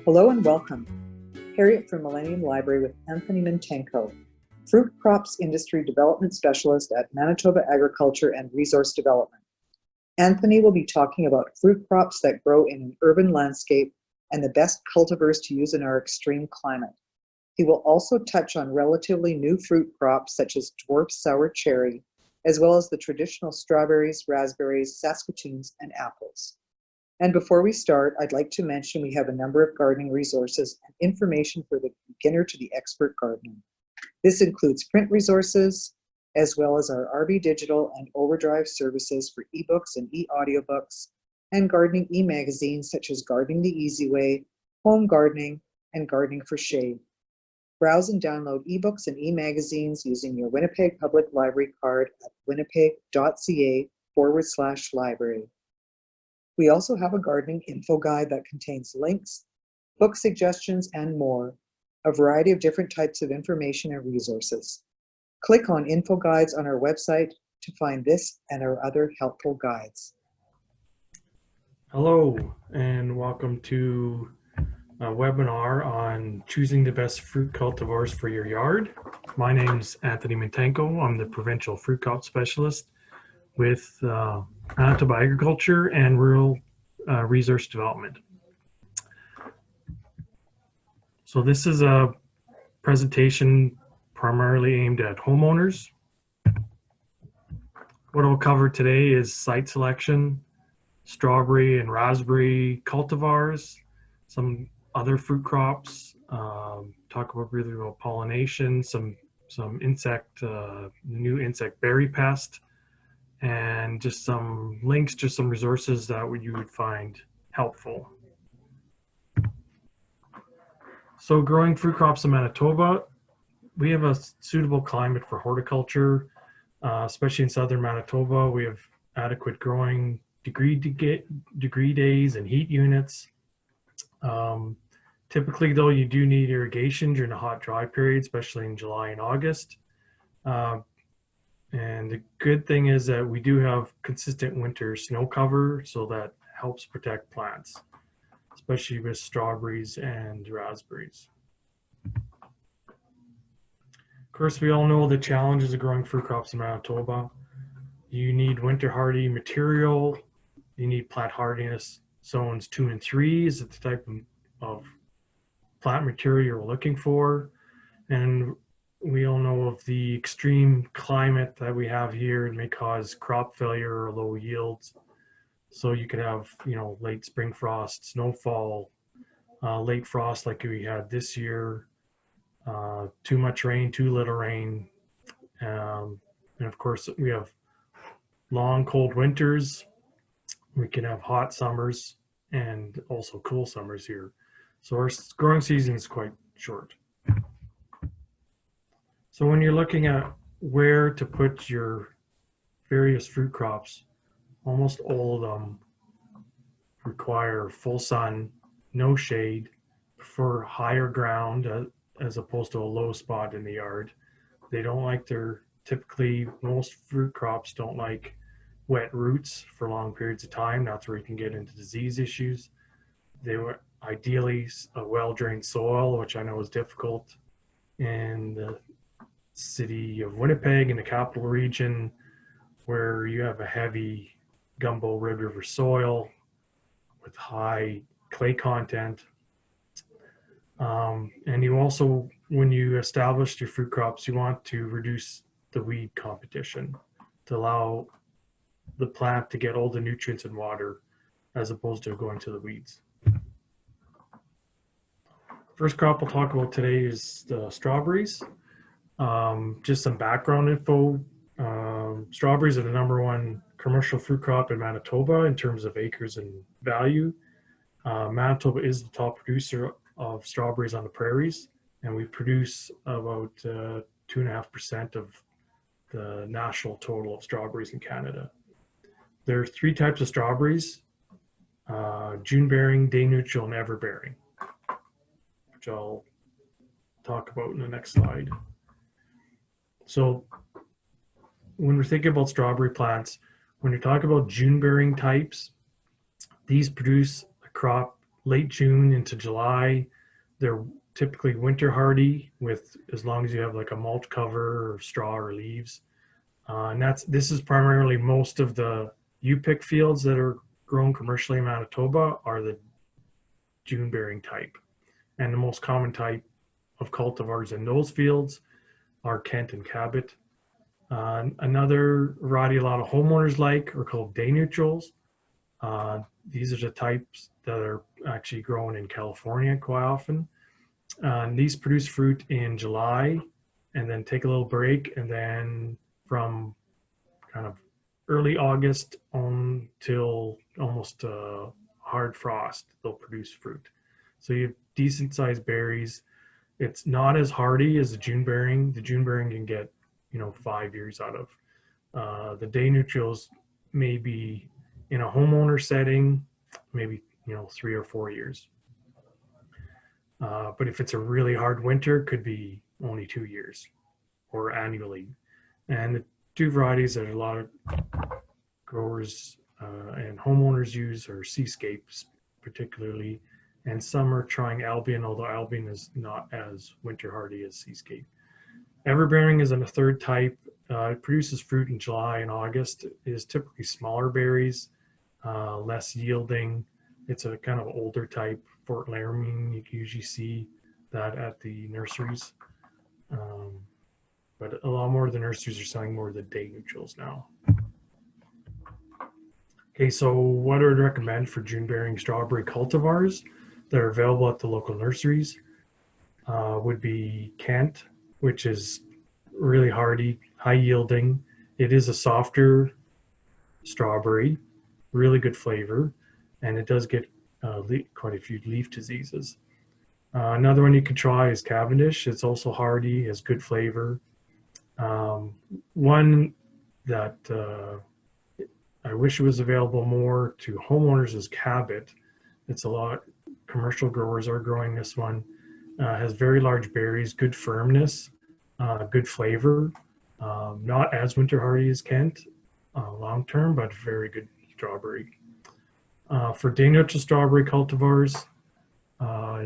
Hello and welcome. Harriet from Millennium Library with Anthony Mintenko, Fruit Crops Industry Development Specialist at Manitoba Agriculture and Resource Development. Anthony will be talking about fruit crops that grow in an urban landscape and the best cultivars to use in our extreme climate. He will also touch on relatively new fruit crops such as Dwarf sour cherry, as well as the traditional strawberries, raspberries, Saskatoons, and apples. And before we start, I'd like to mention we have a number of gardening resources and information for the beginner to the expert gardener. This includes print resources, as well as our RB Digital and Overdrive services for ebooks and e-audiobooks, and gardening e-magazines such as Gardening the Easy Way, Home Gardening, and Gardening for Shade. Browse and download ebooks and e-magazines using your Winnipeg Public Library card at winnipeg.ca/library. We also have a gardening info guide that contains links, book suggestions, and more, a variety of different types of information and resources. Click on info guides on our website to find this and our other helpful guides. Hello, and welcome to a webinar on choosing the best fruit cultivars for your yard. My name's Anthony Mintenko. I'm the Provincial Fruit Crops Specialist with Manitoba Agriculture and Rural Resource Development. So this is a presentation primarily aimed at homeowners. What I'll cover today is site selection, strawberry and raspberry cultivars, some other fruit crops, talk about really about pollination, some insect, new insect berry pest, and just some links to some resources that you would find helpful. So growing fruit crops in Manitoba, we have a suitable climate for horticulture, especially in southern Manitoba. We have adequate growing degree days and heat units. Typically though, you do need irrigation during the hot dry period, especially in July and August. And the good thing is that we do have consistent winter snow cover, so that helps protect plants, especially with strawberries and raspberries. Of course, we all know the challenges of growing fruit crops in Manitoba. You need winter hardy material. You need plant hardiness zones 2 and 3 is the type of plant material you're looking for. And we all know of the extreme climate that we have here. It may cause crop failure or low yields. So you could have, late spring frost, snowfall, late frost like we had this year, too much rain, too little rain. And of course, we have long, cold winters. We can have hot summers and also cool summers here. So our growing season is quite short. So when you're looking at where to put your various fruit crops, almost all of them require full sun, no shade, prefer higher ground as opposed to a low spot in the yard. They don't like typically most fruit crops don't like wet roots for long periods of time. That's where you can get into disease issues. They were ideally a well-drained soil, which I know is difficult in the city of Winnipeg in the capital region, where you have a heavy gumbo red river soil with high clay content. And you also, when you establish your fruit crops, you want to reduce the weed competition to allow the plant to get all the nutrients and water as opposed to going to the weeds. First crop we'll talk about today is the strawberries. Just some background info. Strawberries are the #1 commercial fruit crop in Manitoba in terms of acres and value. Manitoba is the top producer of strawberries on the prairies, and we produce about 2.5% of the national total of strawberries in Canada. There are 3 types of strawberries: June bearing, day neutral, and ever bearing, which I'll talk about in the next slide. So when we're thinking about strawberry plants, when you're talking about June bearing types, these produce a crop late June into July. They're typically winter hardy with as long as you have like a mulch cover or straw or leaves. And this is primarily most of the U-pick fields that are grown commercially in Manitoba are the June bearing type. And the most common type of cultivars in those fields are Kent and Cabot. Another variety a lot of homeowners like are called day neutrals. These are the types that are actually grown in California quite often. These produce fruit in July and then take a little break, and then from kind of early August on till almost hard frost, they'll produce fruit. So you have decent sized berries. It's not as hardy as the June bearing. The June bearing can get 5 years out of. The day neutrals may be in a homeowner setting, maybe 3 or 4 years. But if it's a really hard winter, could be only 2 years or annually. And the two varieties that a lot of growers and homeowners use are Seascapes particularly, and some are trying Albion, although Albion is not as winter hardy as Seascape. Everbearing is in a third type. It produces fruit in July and August. It is typically smaller berries, less yielding. It's a kind of older type. Fort Laramie, you can usually see that at the nurseries. But a lot more of the nurseries are selling more of the day neutrals now. Okay, so what I would recommend for June bearing strawberry cultivars that are available at the local nurseries would be Kent, which is really hardy, high yielding. It is a softer strawberry, really good flavor, and it does get quite a few leaf diseases. Another one you can try is Cavendish. It's also hardy, has good flavor. One that I wish it was available more to homeowners is Cabot. It's a lot, commercial growers are growing this one. Has very large berries, good firmness, good flavor. Not as winter hardy as Kent long term, but very good strawberry. For day neutral strawberry cultivars,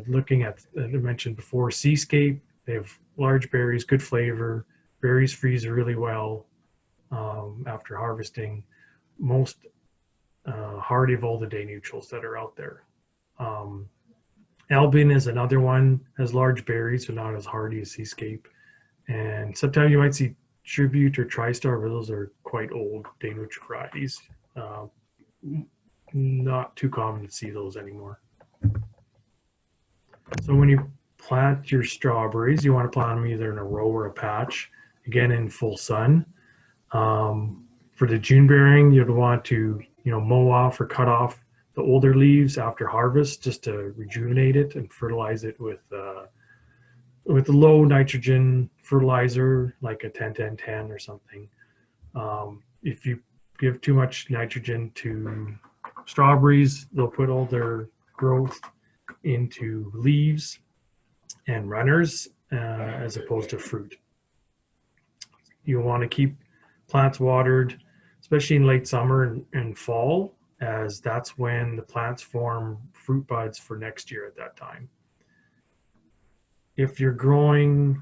looking at, I mentioned before, Seascape. They have large berries, good flavor. Berries freeze really well after harvesting. Most hardy of all the day neutrals that are out there. Albion is another one, has large berries, but not as hardy as Seascape. And sometimes you might see Tribute or TriStar, but those are quite old day neutral varieties. Not too common to see those anymore. So when you plant your strawberries, you want to plant them either in a row or a patch, again in full sun. For the June bearing, you'd want to mow off or cut off the older leaves after harvest just to rejuvenate it and fertilize it with a low nitrogen fertilizer like a 10-10-10 or something. If you give too much nitrogen to strawberries, they'll put all their growth into leaves and runners as opposed to fruit. You want to keep plants watered, especially in late summer and fall, as that's when the plants form fruit buds for next year at that time. If you're growing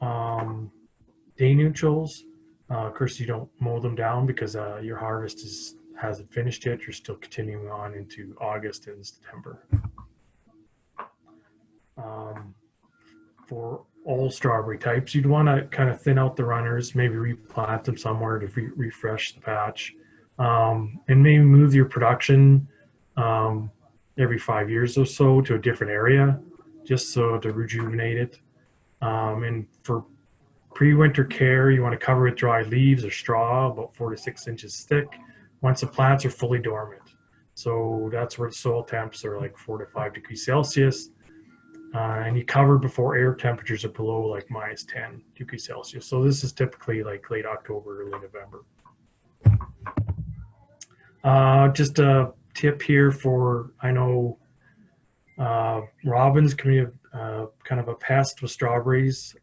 day neutrals, of course you don't mow them down because your harvest hasn't finished yet. You're still continuing on into August and September. For all strawberry types, you'd want to kind of thin out the runners, maybe replant them somewhere to refresh the patch, and maybe move your production every 5 years or so to a different area, just so to rejuvenate it. And for pre-winter care, you want to cover with dry leaves or straw, about 4 to 6 inches thick, once the plants are fully dormant. So that's where the soil temps are like 4 to 5 degrees Celsius. And you cover before air temperatures are below like minus 10 degrees Celsius. So this is typically like late October, early November. Just a tip here for, I know robins can be kind of a pest with strawberries,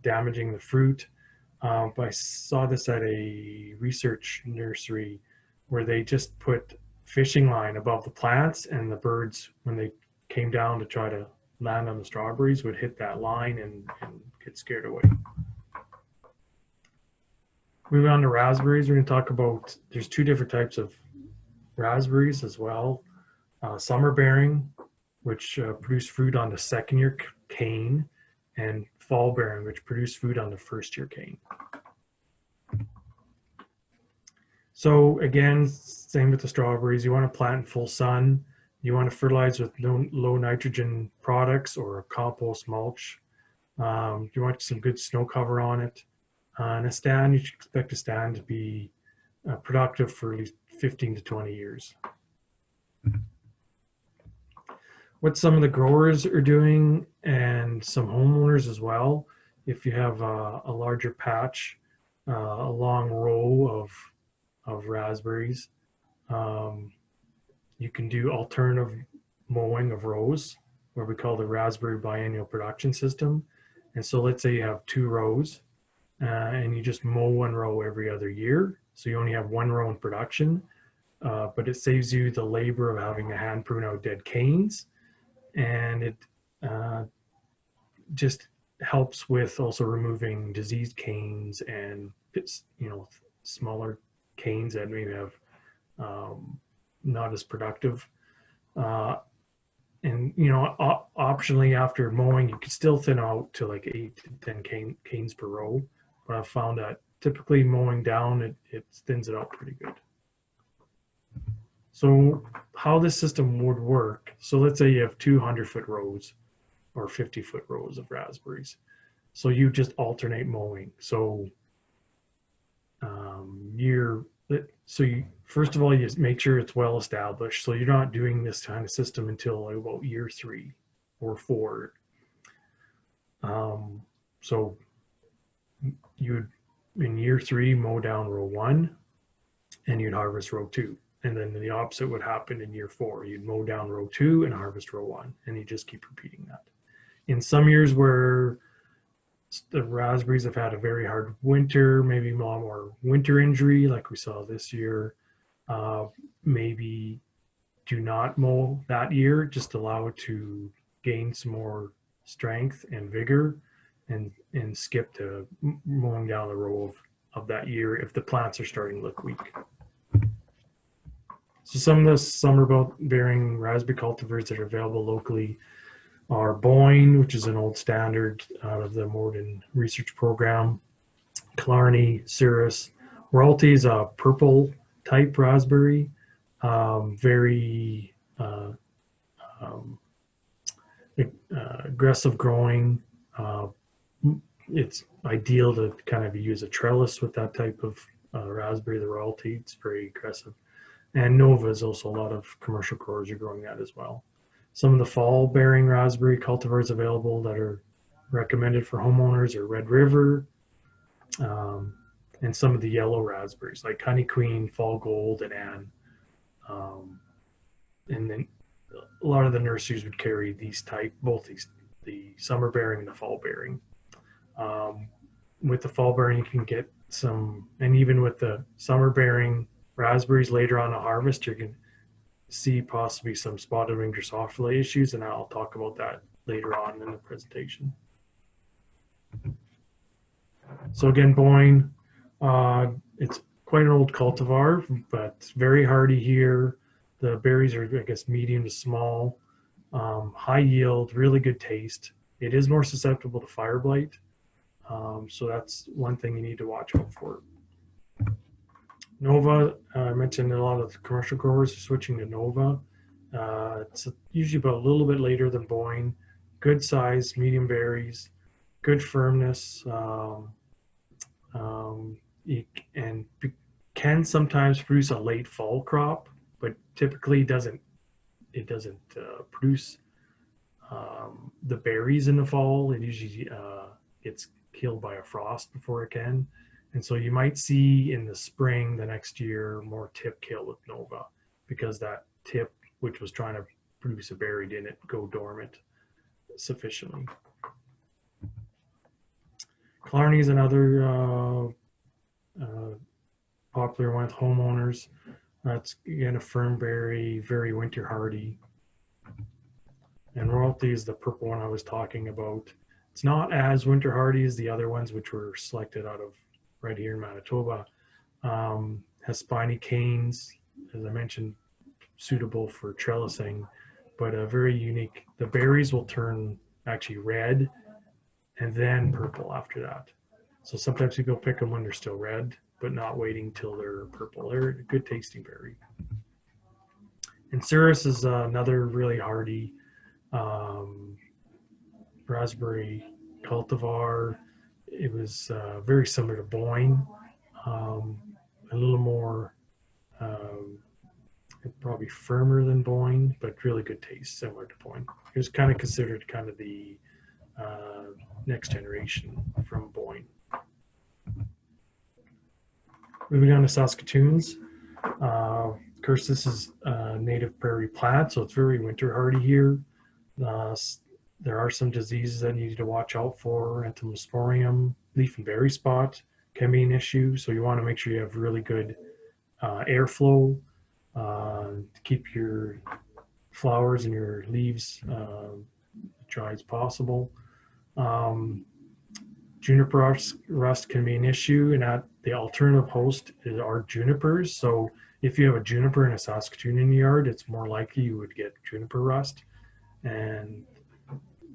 damaging the fruit. But I saw this at a research nursery where they just put fishing line above the plants, and the birds, when they came down to try to land on the strawberries, would hit that line and get scared away. Moving on to raspberries, we're going to talk about, there's two different types of raspberries as well. Summer bearing, which produce fruit on the second year cane, and fall bearing, which produce fruit on the first year cane. So again, same with the strawberries. You want to plant in full sun. You want to fertilize with low nitrogen products or a compost mulch. You want some good snow cover on it. And a stand, you should expect a stand to be productive for at least 15 to 20 years. What some of the growers are doing, and some homeowners as well, if you have a larger patch, a long row of raspberries, you can do alternative mowing of rows, what we call the raspberry biennial production system. And so let's say you have 2 rows, and you just mow 1 row every other year. So you only have 1 row in production, but it saves you the labor of having to hand prune out dead canes. And it just helps with also removing diseased canes and, smaller canes that maybe have not as productive. And optionally, after mowing, you could still thin out to like 8 to 10 canes per row. But I've found that typically mowing down, it thins it out pretty good. So how this system would work, so let's say you have 200-foot rows or 50-foot rows of raspberries. So you just alternate mowing. So first of all, you just make sure it's well established. So you're not doing this kind of system until like about year 3 or 4. So you would, in year 3, mow down row 1, and you'd harvest row 2. And then the opposite would happen in year 4. You'd mow down row 2 and harvest row 1, and you just keep repeating that. In some years where the raspberries have had a very hard winter, maybe a lot more winter injury like we saw this year, maybe do not mow that year, just allow it to gain some more strength and vigor, and skip to mowing down the row of that year if the plants are starting to look weak. So some of the summer bearing raspberry cultivars that are available locally are Boyne, which is an old standard out of the Morden Research Program, Killarney, Cirrus. Royalty is a purple type raspberry, very aggressive growing. It's ideal to kind of use a trellis with that type of raspberry, the Royalty. It's very aggressive. And Nova is also, a lot of commercial growers are growing that as well. Some of the fall bearing raspberry cultivars available that are recommended for homeowners are Red River, and some of the yellow raspberries like Honey Queen, Fall Gold, and Anne. And then a lot of the nurseries would carry these both the summer bearing and the fall bearing. With the fall bearing, you can get some, and even with the summer bearing raspberries later on a harvest, you can see possibly some spotted wing Drosophila fillet issues, and I'll talk about that later on in the presentation. So again, Boyne, it's quite an old cultivar, but very hardy here. The berries are, I guess, medium to small, high yield, really good taste. It is more susceptible to fire blight, so that's one thing you need to watch out for. Nova, I mentioned a lot of the commercial growers are switching to Nova. It's usually about a little bit later than Boyne. Good size, medium berries, good firmness, and can sometimes produce a late fall crop, but typically it doesn't produce the berries in the fall. It usually gets killed by a frost before it can. And so you might see in the spring the next year more tip kill with Nova, because that tip, which was trying to produce a berry, didn't go dormant sufficiently. Killarney is another popular one with homeowners. That's again a fernberry, very winter hardy. And royalty is the purple one I was talking about. It's not as winter hardy as the other ones, which were selected out of right here in Manitoba. Has spiny canes, as I mentioned, suitable for trellising, but a very unique. The berries will turn actually red and then purple after that. So sometimes people pick them when they're still red, but not waiting till they're purple. They're a good tasting berry. And Cirrus is another really hardy um, raspberry cultivar. It was very similar to Boyne, um, a little more probably firmer than Boyne, but really good taste, similar to Boyne. It was kind of considered kind of the next generation from Boyne. Moving on to Saskatoons. Of course, this is native prairie plant, so it's very winter hardy here. There are some diseases that you need to watch out for. Entomosporium, leaf and berry spot can be an issue, so you want to make sure you have really good airflow to keep your flowers and your leaves dry as possible. Juniper rust can be an issue, and the alternative host are junipers. So if you have a juniper and a Saskatoon in your yard, it's more likely you would get juniper rust. And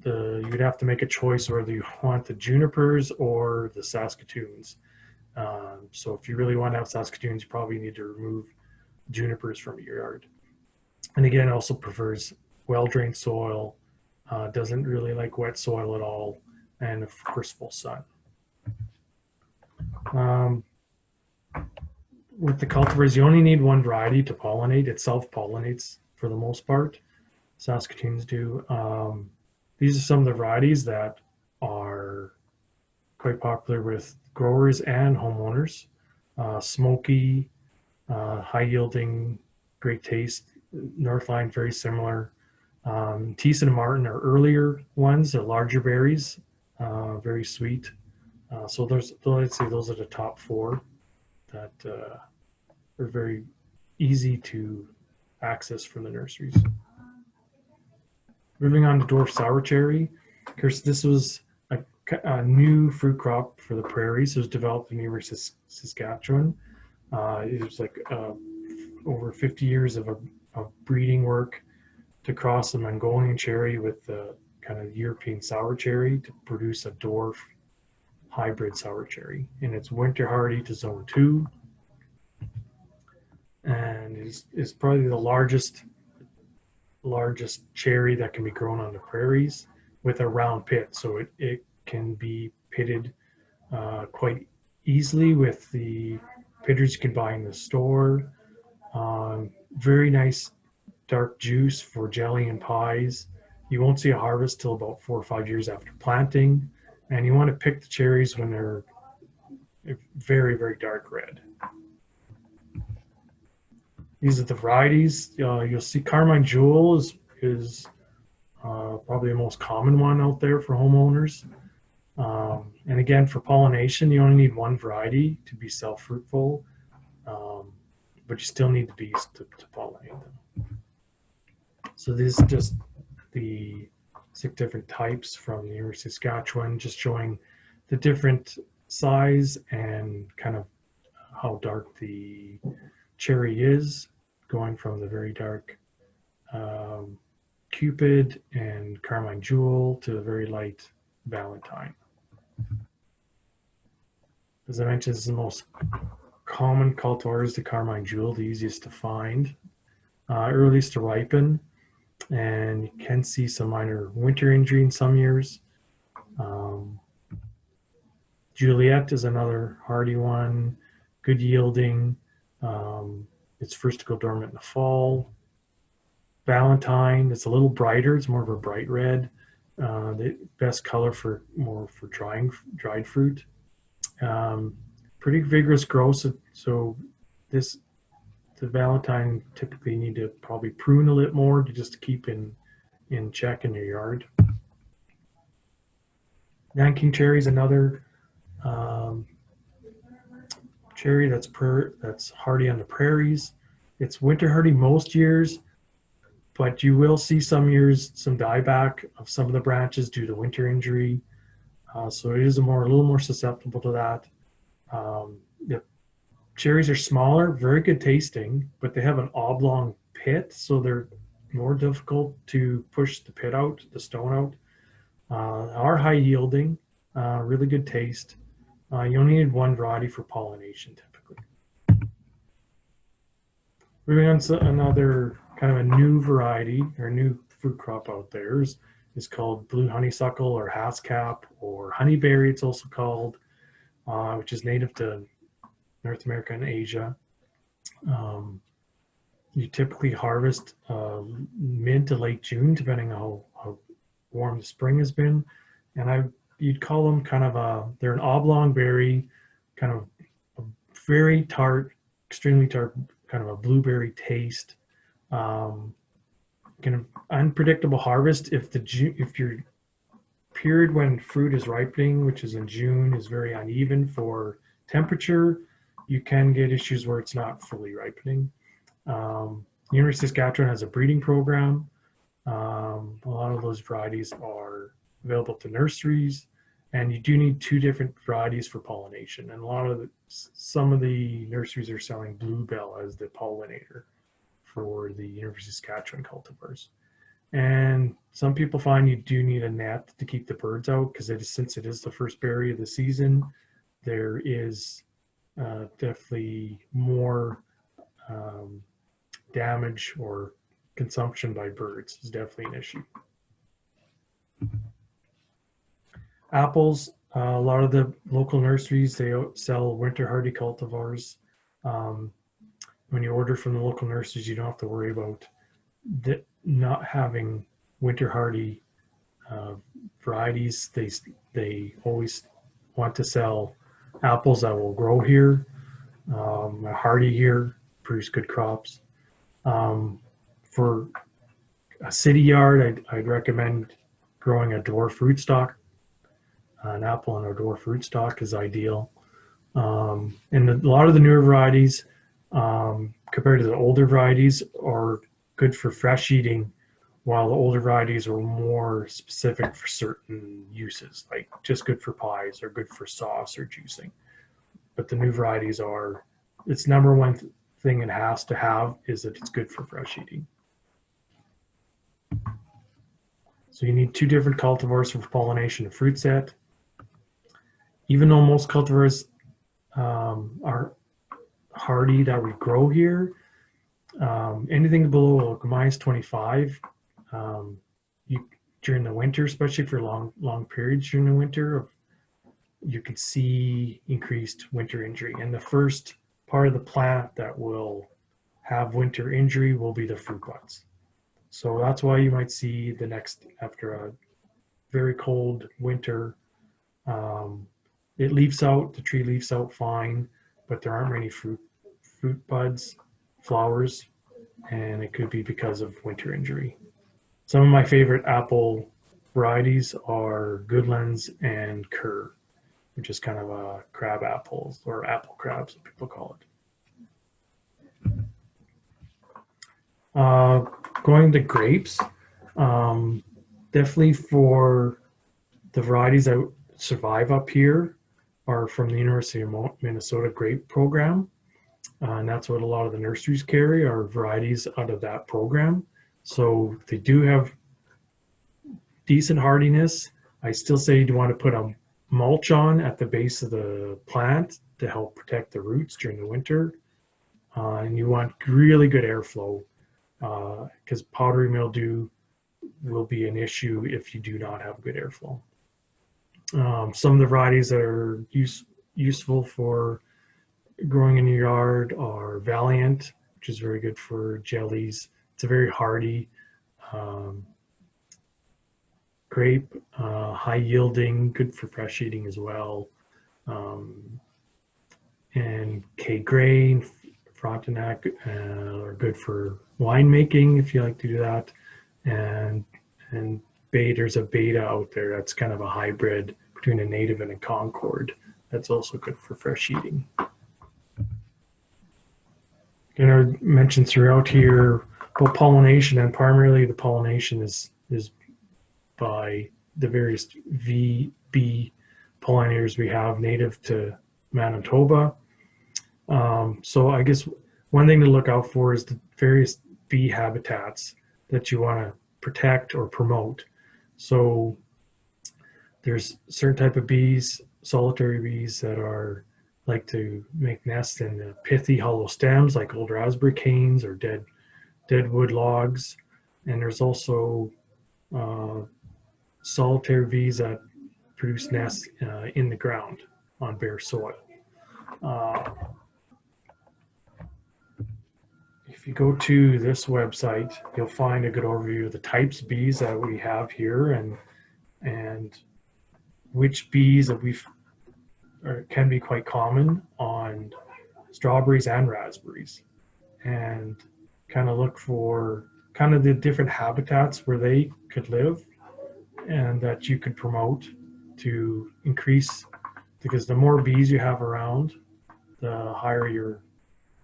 you'd have to make a choice whether you want the junipers or the Saskatoons. So if you really want to have Saskatoons, you probably need to remove junipers from your yard. And again, it also prefers well-drained soil, doesn't really like wet soil at all, and of course full sun. With the cultivars, you only need one variety to pollinate. It self-pollinates for the most part. Saskatoons do. These are some of the varieties that are quite popular with growers and homeowners. Smoky, high yielding, great taste. Northline, very similar. Tees and Martin are earlier ones, they're larger berries, very sweet. So I'd say those are the top four that are very easy to access from the nurseries. Moving on to dwarf sour cherry. Of course, this was a new fruit crop for the prairies. It was developed in the University of Saskatchewan. It was like over 50 years of breeding work to cross the Mongolian cherry with the kind of European sour cherry to produce a dwarf hybrid sour cherry. And it's winter hardy to zone 2. And is probably the largest cherry that can be grown on the prairies with a round pit. So it can be pitted quite easily with the pitters you can buy in the store. Very nice dark juice for jelly and pies. You won't see a harvest till about 4 or 5 years after planting. And you want to pick the cherries when they're very, very dark red. These are the varieties. You'll see Carmine Jewel is probably the most common one out there for homeowners. And again, for pollination, you only need one variety to be self-fruitful, but you still need the bees to pollinate them. So this is just the 6 different types from the University of Saskatchewan, just showing the different size and kind of how dark the cherry is, going from the very dark Cupid and Carmine Jewel to the very light Valentine. As I mentioned, this is the most common cultivar is the Carmine Jewel, the easiest to find, earliest to ripen, and you can see some minor winter injury in some years. Juliet is another hardy one, good yielding. It's first to go dormant in the fall. Valentine, it's a little brighter. It's more of a bright red. The best color for dried fruit. Pretty vigorous growth. So the Valentine typically need to probably prune a little more to just keep in check in your yard. Nanking cherry is another cherry that's hardy on the prairies. It's winter hardy most years, but you will see some years some dieback of some of the branches due to winter injury. So it is a little more susceptible to that. The cherries are smaller, very good tasting, but they have an oblong pit, so they're more difficult to push the pit out, the stone out. Are high yielding, really good taste. You only need one variety for pollination typically. Moving on to another kind of a new variety or new fruit crop out there is called blue honeysuckle or haskap or honeyberry, it's also called, which is native to North America and Asia. You typically harvest mid to late June, depending on how warm the spring has been. And you'd call them kind of they're an oblong berry, kind of a very tart, extremely tart, kind of a blueberry taste. Kind of unpredictable harvest if your period when fruit is ripening, which is in June, is very uneven for temperature, you can get issues where it's not fully ripening. University of Saskatchewan has a breeding program. A lot of those varieties are available to nurseries, and you do need 2 different varieties for pollination. And some of the nurseries are selling bluebell as the pollinator for the University of Saskatchewan cultivars. And some people find you do need a net to keep the birds out, because since it is the first berry of the season, there is definitely more damage or consumption by birds is definitely an issue. Apples, a lot of the local nurseries, they sell winter hardy cultivars. When you order from the local nurseries, you don't have to worry about not having winter hardy varieties. They always want to sell apples that will grow here, are hardy here, produce good crops. For a city yard, I'd recommend growing a dwarf rootstock. An apple on a dwarf rootstock is ideal. And a lot of the newer varieties, compared to the older varieties, are good for fresh eating, while the older varieties are more specific for certain uses, like just good for pies or good for sauce or juicing. But the new varieties its number one thing it has to have is that it's good for fresh eating. So you need 2 different cultivars for pollination of fruit set. Even though most cultivars are hardy that we grow here, anything below minus 25, during the winter, especially for long periods during the winter, you could see increased winter injury. And the first part of the plant that will have winter injury will be the fruit buds. So that's why you might see after a very cold winter, the tree leaves out fine, but there aren't many fruit buds, flowers, and it could be because of winter injury. Some of my favorite apple varieties are Goodlands and Kerr, which is kind of a crab apples or apple crabs, what people call it. Going to grapes, definitely for the varieties that survive up here are from the University of Minnesota grape program. And that's what a lot of the nurseries carry, are varieties out of that program. So they do have decent hardiness. I still say you want to put a mulch on at the base of the plant to help protect the roots during the winter. And you want really good airflow, because powdery mildew will be an issue if you do not have good airflow. Some of the varieties that are useful for growing in your yard are Valiant, which is very good for jellies. It's a very hardy grape, high yielding, good for fresh eating as well. And K. Gray and Frontenac are good for winemaking if you like to do that. And there's a beta out there that's kind of a hybrid between a native and a Concord. That's also good for fresh eating. Mentioned throughout here about pollination, and primarily the pollination is by the various bee pollinators we have native to Manitoba. So I guess one thing to look out for is the various bee habitats that you want to protect or promote. So there's certain type of bees, solitary bees, that are like to make nests in the pithy hollow stems like old raspberry canes or dead wood logs. And there's also uh, solitary bees that produce nests in the ground on bare soil. Uh, if you go to this website, you'll find a good overview of the types of bees that we have here and which bees that can be quite common on strawberries and raspberries, and kind of look for kind of the different habitats where they could live and that you could promote to increase, because the more bees you have around, the higher your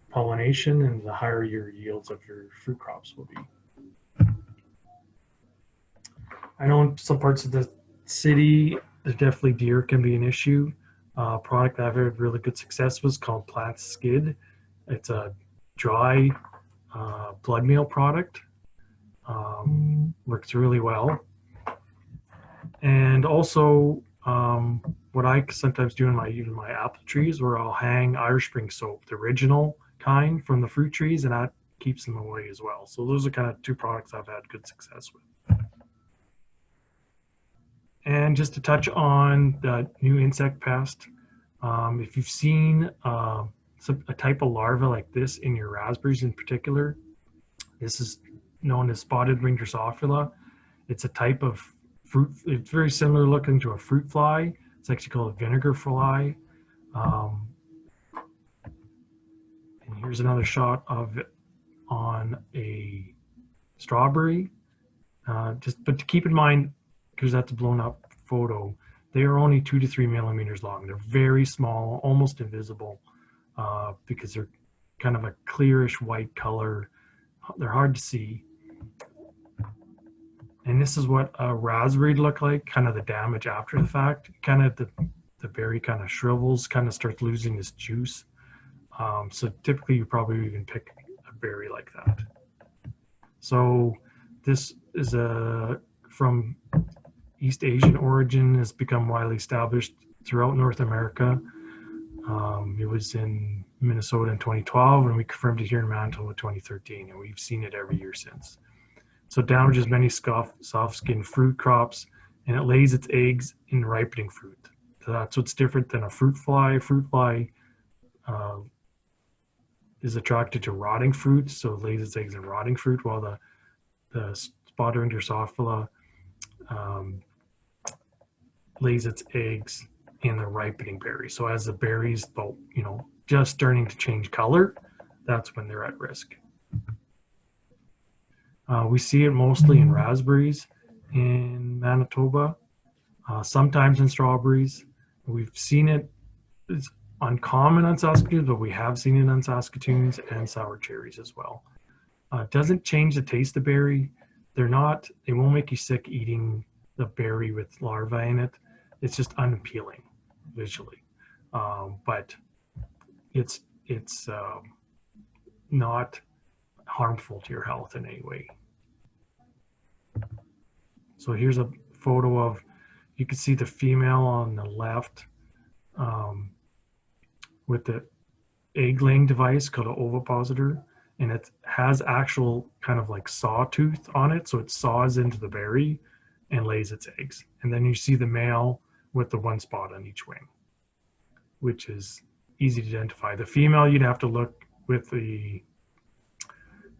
pollination and the higher your yields of your fruit crops will be. I know in some parts of the city, definitely deer can be an issue. Product that I've had really good success was called Plant Skid. It's a dry blood meal product. Works really well. And also, what I sometimes do in my apple trees, where I'll hang Irish Spring soap, the original kind from the fruit trees, and that keeps them away as well. So those are kind of two products I've had good success with. And just to touch on the new insect pest, if you've seen a type of larva like this in your raspberries in particular, this is known as spotted winged Drosophila. It's a type of fruit. It's very similar looking to a fruit fly. It's actually called a vinegar fly. And here's another shot of it on a strawberry. But to keep in mind, because that's a blown up photo, they are only 2 to 3 millimeters long. They're very small, almost invisible, because they're kind of a clearish white color. They're hard to see. And this is what a raspberry look like, kind of the damage after the fact. Kind of the berry kind of shrivels, kind of starts losing its juice. So typically you probably even pick a berry like that. So this is from East Asian origin, has become widely established throughout North America. It was in Minnesota in 2012, and we confirmed it here in Manitoba in 2013, and we've seen it every year since. So it damages many soft-skinned fruit crops, and it lays its eggs in ripening fruit. So that's what's different than a fruit fly. A fruit fly is attracted to rotting fruit, so it lays its eggs in rotting fruit, while the spotted winged Drosophila lays its eggs in the ripening berry. So as the berries, just starting to change color, that's when they're at risk. We see it mostly in raspberries in Manitoba, sometimes in strawberries. We've seen it, it's uncommon on Saskatoons, but we have seen it on Saskatoons and sour cherries as well. It doesn't change the taste of berry. They won't make you sick eating the berry with larvae in it. It's just unappealing visually, but it's not harmful to your health in any way. So here's a photo of, you can see the female on the left with the egg laying device called an ovipositor, and it has actual kind of like sawtooth on it, so it saws into the berry and lays its eggs. And then you see the male with the one spot on each wing, which is easy to identify. The female, you'd have to look with the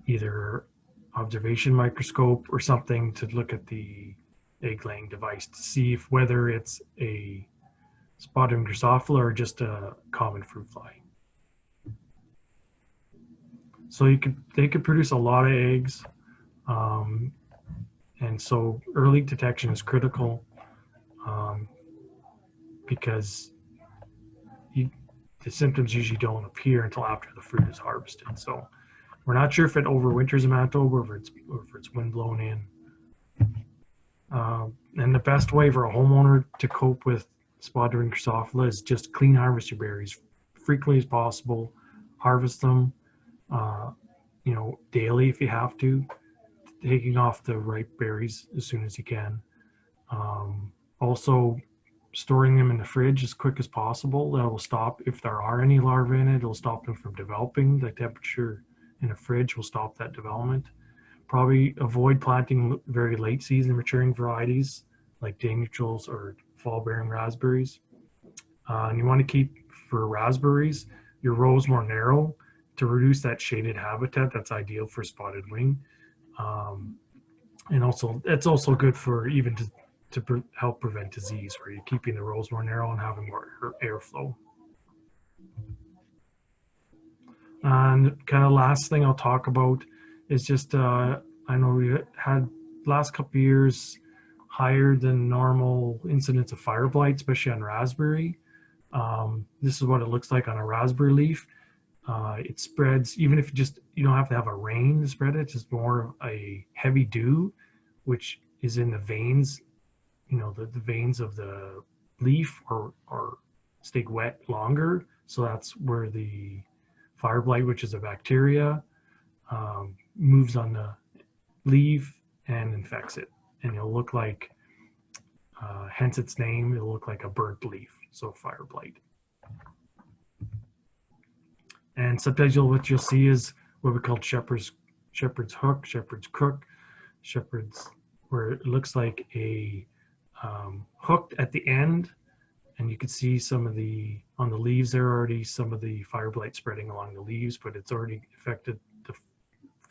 either observation microscope or something to look at the egg laying device to see whether it's a spotted winged Drosophila or just a common fruit fly. So they could produce a lot of eggs, and so early detection is critical, because the symptoms usually don't appear until after the fruit is harvested. So we're not sure if it overwinters in Manitoba or if it's wind blown in. And the best way for a homeowner to cope with spotted ring Drosophila is just clean harvest your berries frequently as possible. Harvest them, daily if you have to, taking off the ripe berries as soon as you can. Also, storing them in the fridge as quick as possible. That will stop, if there are any larvae in it, it'll stop them from developing. The temperature in the fridge will stop that development. Probably avoid planting very late season maturing varieties like day neutrals or fall bearing raspberries. And you want to keep, for raspberries, your rows more narrow to reduce that shaded habitat that's ideal for spotted wing. And also, it's also good for even to help prevent disease, where you're keeping the rows more narrow and having more airflow. And kind of last thing I'll talk about is just, I know we had last couple of years higher than normal incidence of fire blight, especially on raspberry. This is what it looks like on a raspberry leaf. It spreads, even if you don't have to have a rain to spread it, it's just more of a heavy dew, which is in the veins, the veins of the leaf or stay wet longer. So that's where the fire blight, which is a bacteria, moves on the leaf and infects it. And it'll look like, hence its name, it'll look like a burnt leaf, so fire blight. And sometimes what you'll see is what we call shepherd's hook, shepherd's crook, where it looks like a hooked at the end, and you can see on the leaves there already some of the fire blight spreading along the leaves, but it's already affected the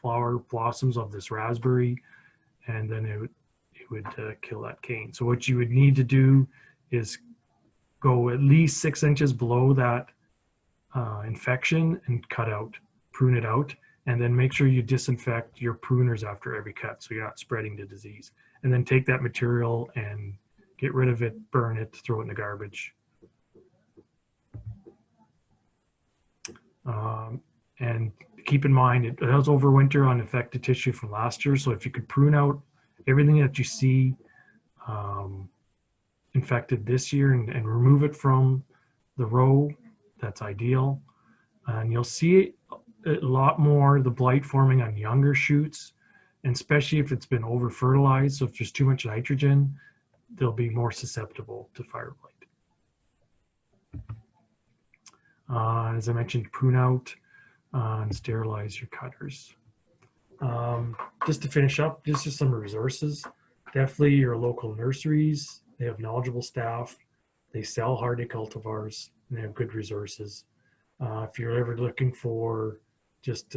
flower blossoms of this raspberry, and then it would kill that cane. So what you would need to do is go at least 6 inches below that infection and prune it out, and then make sure you disinfect your pruners after every cut so you're not spreading the disease. And then take that material and get rid of it, burn it, throw it in the garbage. And keep in mind, it does overwinter on infected tissue from last year, so if you could prune out everything that you see infected this year and remove it from the row, that's ideal. And you'll see a lot more the blight forming on younger shoots, and especially if it's been over fertilized. So if there's too much nitrogen, they'll be more susceptible to fire blight. As I mentioned, prune out and sterilize your cutters. Just to finish up, just some resources. Definitely your local nurseries. They have knowledgeable staff. They sell hardy cultivars, and they have good resources. If you're ever looking for just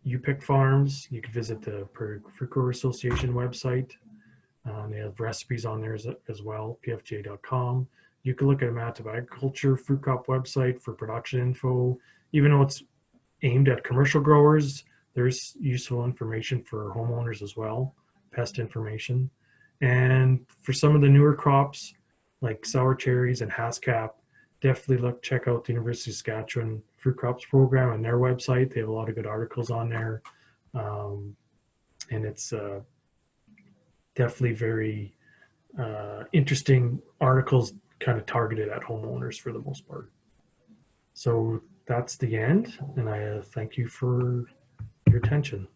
U-Pick farms, you can visit the Fruit Growers Association website. They have recipes on there as well, pfj.com. You can look at a Manitoba Agriculture Fruit Crop website for production info. Even though it's aimed at commercial growers, there's useful information for homeowners as well, pest information. And for some of the newer crops, like sour cherries and Haskap, definitely check out the University of Saskatchewan Fruit Crops program on their website. They have a lot of good articles on there. And it's definitely very interesting articles, kind of targeted at homeowners for the most part. So that's the end, and I thank you for your attention.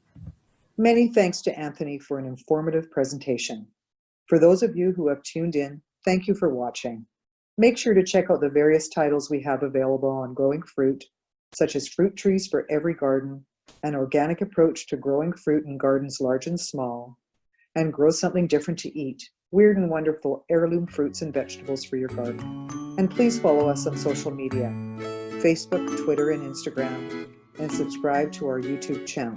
Many thanks to Anthony for an informative presentation. For those of you who have tuned in, thank you for watching. Make sure to check out the various titles we have available on growing fruit, such as Fruit Trees for Every Garden, An Organic Approach to Growing Fruit in Gardens Large and Small, and Grow Something Different to Eat, Weird and Wonderful Heirloom Fruits and Vegetables for Your Garden. And please follow us on social media, Facebook, Twitter, and Instagram, and subscribe to our YouTube channel.